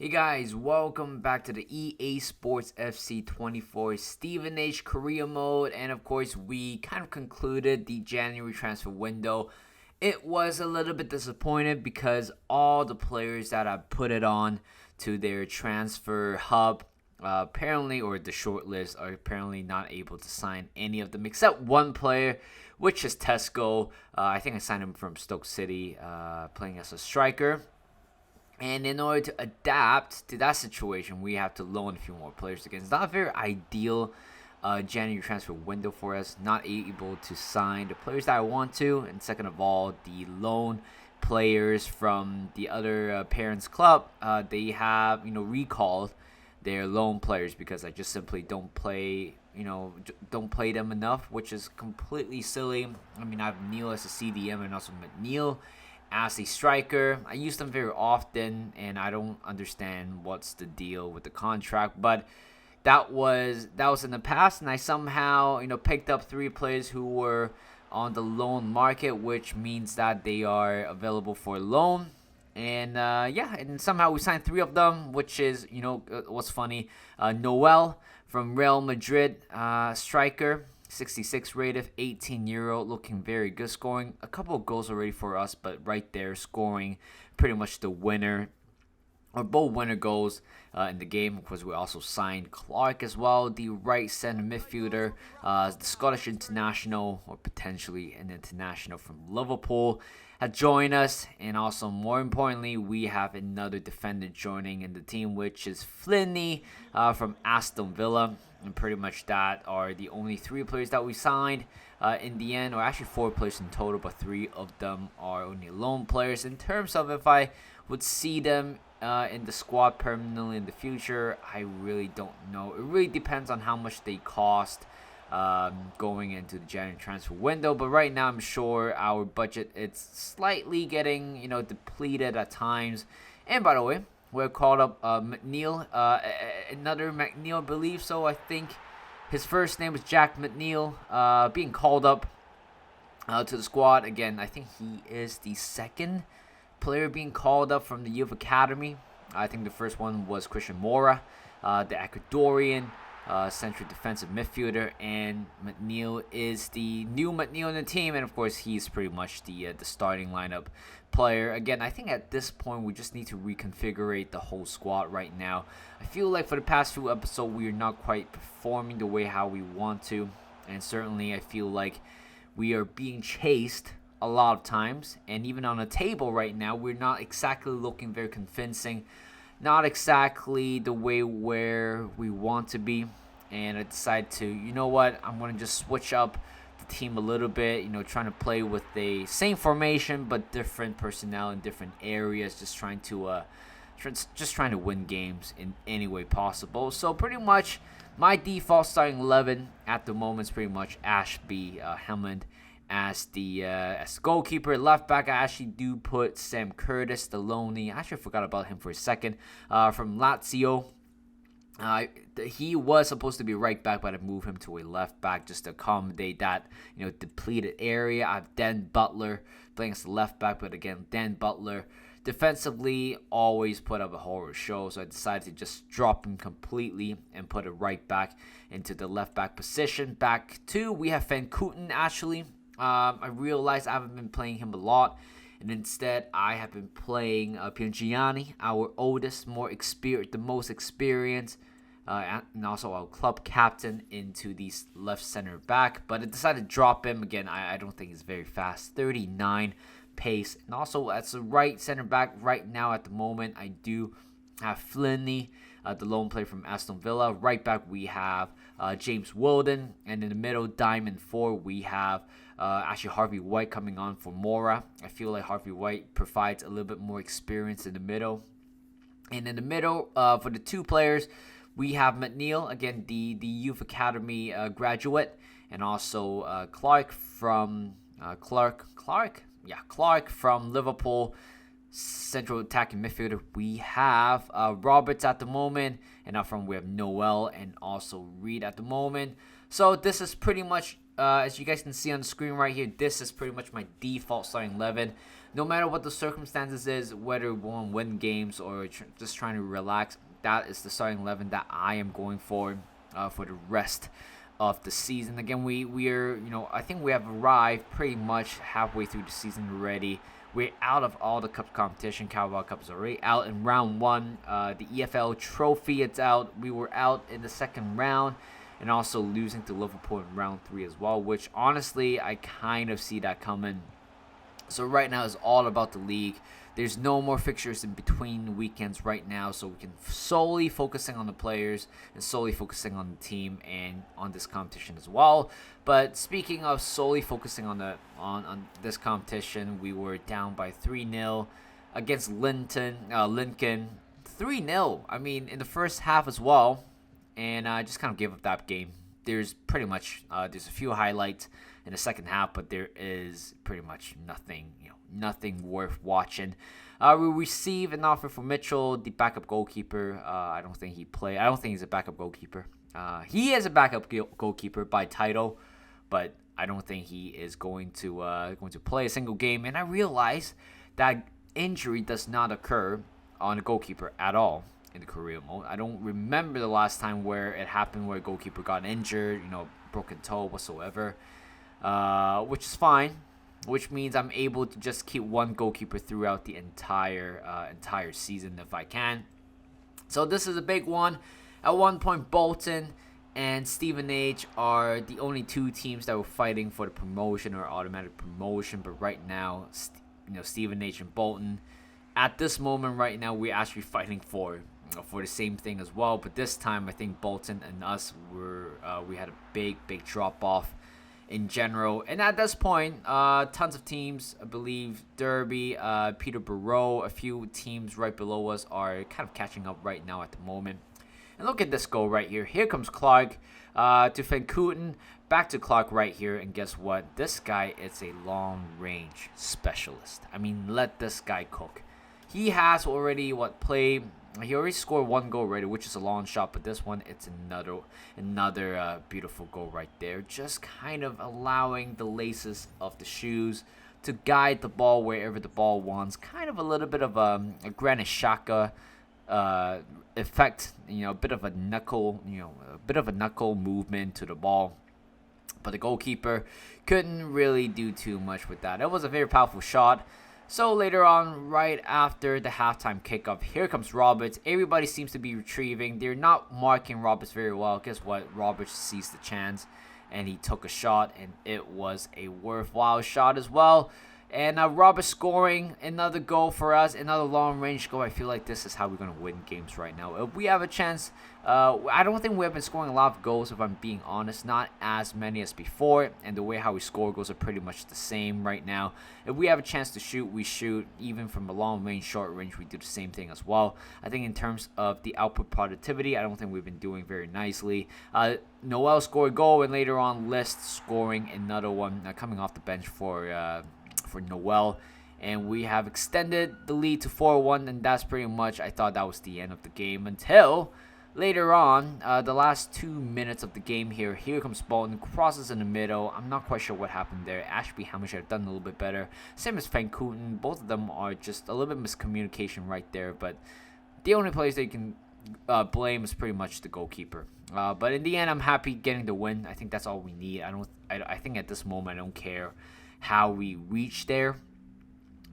Hey guys, welcome back to the EA Sports FC 24 Stevenage Korea mode. And of course, we kind of concluded the January transfer window. It was a little bit disappointed because all the players that I put it on to their transfer hub apparently, or the short list, are apparently not able to sign any of them except one player, which is Tesco. I think I signed him from Stoke City, playing as a striker. And in order to adapt to that situation, we have to loan a few more players again. It's not a very ideal January transfer window for us. Not able to sign the players that I want to. And second of all, the loan players from the other parents' club, they have recalled their loan players because I just simply don't play. Don't play them enough, which is completely silly. I mean, I have Neil as a CDM and also McNeil as a striker. I use them very often, and I don't understand what's the deal with the contract. But that was in the past, and I somehow picked up three players who were on the loan market, which means that they are available for loan. And and somehow we signed three of them, which is what's funny. Noel from Real Madrid, striker. 66 rated, 18-year-old, looking very good, scoring a couple of goals already for us, but right there scoring pretty much the winner, or both winner goals in the game. Of course, we also signed Clark as well, the right center midfielder, the Scottish international, or potentially an international from Liverpool, had joined us. And also, more importantly, we have another defender joining in the team, which is Flinney from Aston Villa. And pretty much that are the only three players that we signed in the end, or actually four players in total, but three of them are only loan players. In terms of if I would see them in the squad permanently in the future, I really don't know. It really depends on how much they cost going into the January transfer window. But right now, I'm sure our budget is slightly getting depleted at times. And by the way, we're called up McNeil, another McNeil, I believe so. I think his first name was Jack McNeil, being called up to the squad. Again, I think he is the second player being called up from the youth academy. I think the first one was Christian Mora, the Ecuadorian central defensive midfielder, and McNeil is the new McNeil in the team, and of course he's pretty much the starting lineup player. Again, I think at this point we just need to reconfigure the whole squad right now. I feel like for the past few episodes we are not quite performing the way how we want to, and certainly I feel like we are being chased a lot of times, and even on the table right now we're not exactly looking very convincing, not exactly the way where we want to be. And I decided to, I'm going to just switch up the team a little bit, trying to play with the same formation but different personnel in different areas, just trying to win games in any way possible. So pretty much my default starting 11 at the moment is pretty much Ashby Hammond as the goalkeeper. Left back, I actually do put Sam Curtis, the loanee. I actually forgot about him for a second. From Lazio. He was supposed to be right back, but I moved him to a left back just to accommodate that depleted area. I have Dan Butler playing as the left back, but again, Dan Butler defensively always put up a horror show, so I decided to just drop him completely and put a right back into the left back position. Back two, we have Van Kooten actually. I realized I haven't been playing him a lot, and instead I have been playing Piangiani, our oldest, the most experienced, and also our club captain, into the left center back. But I decided to drop him again. I don't think he's very fast, 39 pace, and also as a right center back right now at the moment I do have Flinney, the lone player from Aston Villa. Right back we have James Wilden, and in the middle diamond four we have actually Harvey White coming on for Mora. I feel like Harvey White provides a little bit more experience in the middle. And in the middle, for the two players, we have McNeil, again the youth academy graduate, and also Clark from Liverpool, central attacking midfielder. We have Roberts at the moment, and up front we have Noel and also Reed at the moment. So this is pretty much, as you guys can see on the screen right here, this is pretty much my default starting 11. no matter what the circumstances is, whether we want to win games or just trying to relax, that is the starting 11 that I am going for the rest of the season. Again, we are, I think we have arrived pretty much halfway through the season already. We're out of all the cup competition. Carabao Cup is already out in round 1. The EFL Trophy, it's out. We were out in the second round, and also losing to Liverpool in round 3 as well, which honestly, I kind of see that coming. So right now it's all about the league. There's no more fixtures in between weekends right now, so we can solely focusing on the players and solely focusing on the team and on this competition as well. But speaking of solely focusing on this competition, we were down by 3-0 against Lincoln. 3-0. I mean, in the first half as well, and I just kind of gave up that game. There's pretty much there's a few highlights in the second half, but there is pretty much nothing, nothing worth watching. We receive an offer from Mitchell, the backup goalkeeper. I don't think he played. I don't think he's a backup goalkeeper. He is a backup goalkeeper by title, but I don't think he is going to play a single game. And I realize that injury does not occur on a goalkeeper at all in the career mode. I don't remember the last time where it happened where a goalkeeper got injured, broken toe whatsoever, which is fine. Which means I'm able to just keep one goalkeeper throughout the entire season if I can. So this is a big one. At one point, Bolton and Stevenage are the only two teams that were fighting for the promotion or automatic promotion. But right now, Stevenage and Bolton, at this moment right now, we're actually fighting for the same thing as well. But this time, I think Bolton and us we had a big drop off in general. And at this point, tons of teams, I believe Derby, Peterborough, a few teams right below us are kind of catching up right now at the moment. And look at this goal right here. Here comes Clark to Van Kooten, back to Clark right here. And guess what? This guy is a long-range specialist. I mean, let this guy cook. He has already played. He already scored one goal already, which is a long shot. But this one, it's another beautiful goal right there. Just kind of allowing the laces of the shoes to guide the ball wherever the ball wants. Kind of a little bit of a Granit Xhaka effect. A bit of a knuckle movement to the ball. But the goalkeeper couldn't really do too much with that. It was a very powerful shot. So later on, right after the halftime kickoff, here comes Roberts. Everybody seems to be retrieving. They're not marking Roberts very well. Guess what? Roberts seized the chance, and he took a shot, and it was a worthwhile shot as well. And Roberts scoring another goal for us, another long-range goal. I feel like this is how we're going to win games right now. If we have a chance, I don't think we have been scoring a lot of goals, if I'm being honest. Not as many as before, and the way how we score goals are pretty much the same right now. If we have a chance to shoot, we shoot. Even from a long-range, short-range, we do the same thing as well. I think in terms of the output productivity, I don't think we've been doing very nicely. Noel scored a goal, and later on, List scoring another one, coming off the bench for Noel, and we have extended the lead to 4-1, and that's pretty much, I thought that was the end of the game until later on, the last 2 minutes of the game here comes Bolton, crosses in the middle. I'm not quite sure what happened there. Ashby Hammer should have done a little bit better. Same as Van Kooten. Both of them are just a little bit miscommunication right there, but the only place they can blame is pretty much the goalkeeper. But in the end, I'm happy getting the win. I think that's all we need. I think at this moment, I don't care how we reach there,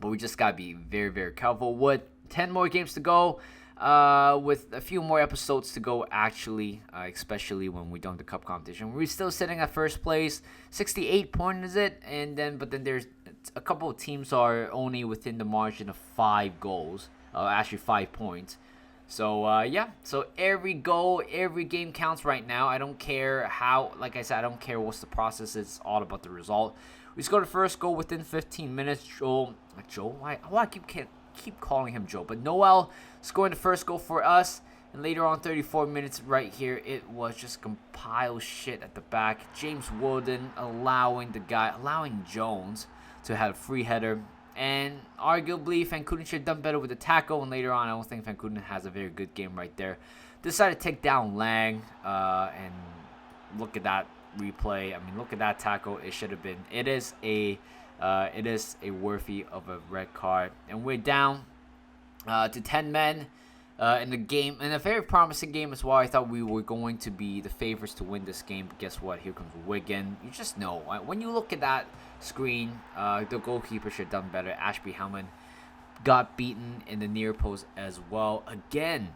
but we just gotta be very, very careful. With 10 more games to go, with a few more episodes to go, actually, especially when we don't the cup competition, we're still sitting at first place, 68 points is it, but then there's a couple of teams are only within the margin of 5 goals, actually 5 points. So, so every goal, every game counts right now. I don't care how, like I said, I don't care what's the process. It's all about the result. We scored the first goal within 15 minutes. Joel, why I keep calling him Joe, but Noel scoring the first goal for us. And later on, 34 minutes right here, it was just compiled shit at the back. James Wilden allowing Jones to have a free header. And arguably, Van Kooten should have done better with the tackle. And later on, I don't think Van Kooten has a very good game right there. Decided to take down Lang. And look at that replay. I mean, look at that tackle. It should have been. It is a it is a worthy of a red card. And we're down to 10 men in the game, in a very promising game as well. I thought we were going to be the favorites to win this game, but guess what? Here comes Wigan. You just know when you look at that screen, the goalkeeper should have done better. Ashby Hellman got beaten in the near post as well. Again,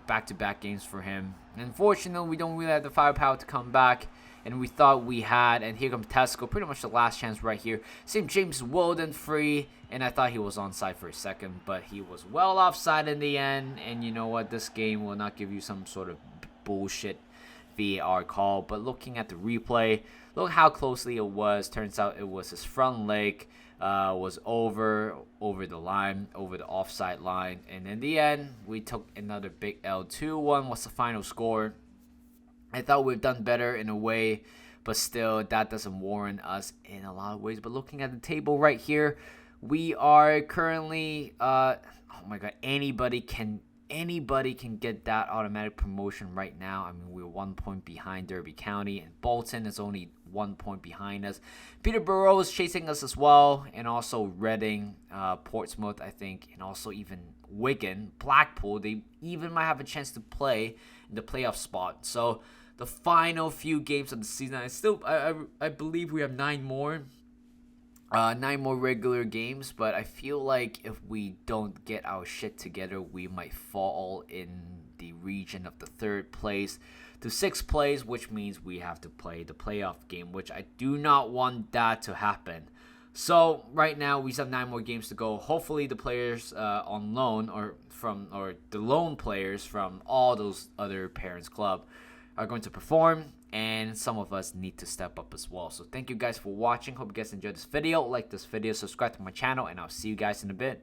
back-to-back games for him. Unfortunately, we don't really have the firepower to come back, and we thought we had. And here comes Tesco, pretty much the last chance right here. St. James Wilden free, and I thought he was onside for a second, but he was well offside in the end. And you know what? This game will not give you some sort of bullshit VAR call, but looking at the replay, look how closely it was. Turns out it was his front leg was over the line, over the offside line, and in the end, we took another big L. 2-1 was the final score. I thought we've done better in a way, but still, that doesn't warrant us in a lot of ways. But looking at the table right here, we are currently, oh my god, anybody can get that automatic promotion right now. I mean, we're 1 point behind Derby County, and Bolton is only 1 point behind us. Peterborough is chasing us as well, and also Reading, Portsmouth, I think, and also even Wigan, Blackpool. They even might have a chance to play in the playoff spot. So the final few games of the season, I believe we have 9 more. 9 more regular games, but I feel like if we don't get our shit together, we might fall in the region of the 3rd place to 6th place, which means we have to play the playoff game, which I do not want that to happen. So right now we have 9 more games to go. Hopefully the players on loan or the loan players from all those other parents club are going to perform, and some of us need to step up as well. So thank you guys for watching. Hope you guys enjoyed this video. Like this video, subscribe to my channel, and I'll see you guys in a bit.